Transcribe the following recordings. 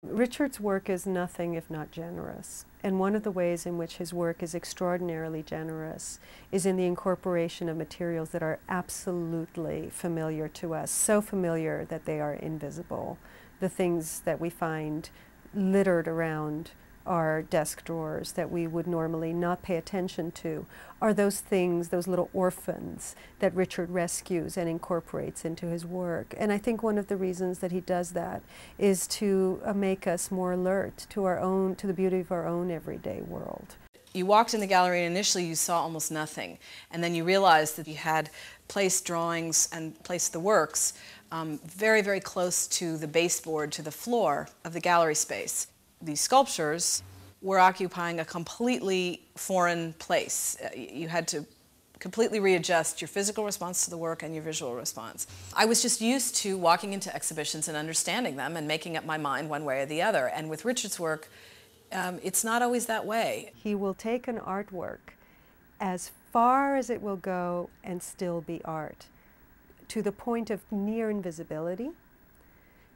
Richard's work is nothing if not generous. And one of the ways in which his work is extraordinarily generous is in the incorporation of materials that are absolutely familiar to us, so familiar that they are invisible. The things that we find littered around our desk drawers that we would normally not pay attention to are those things, those little orphans that Richard rescues and incorporates into his work. And I think one of the reasons that he does that is to make us more alert to our own, to the beauty of our own everyday world. You walked in the gallery and initially you saw almost nothing, and then you realized that you had placed drawings and placed the works very, very close to the baseboard, to the floor of the gallery space. These sculptures were occupying a completely foreign place. You had to completely readjust your physical response to the work and your visual response. I was just used to walking into exhibitions and understanding them and making up my mind one way or the other. And with Richard's work, it's not always that way. He will take an artwork as far as it will go and still be art, to the point of near invisibility,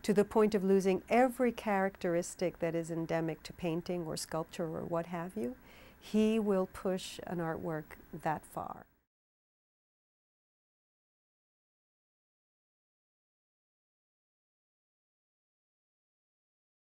to the point of losing every characteristic that is endemic to painting or sculpture or what have you. He will push an artwork that far.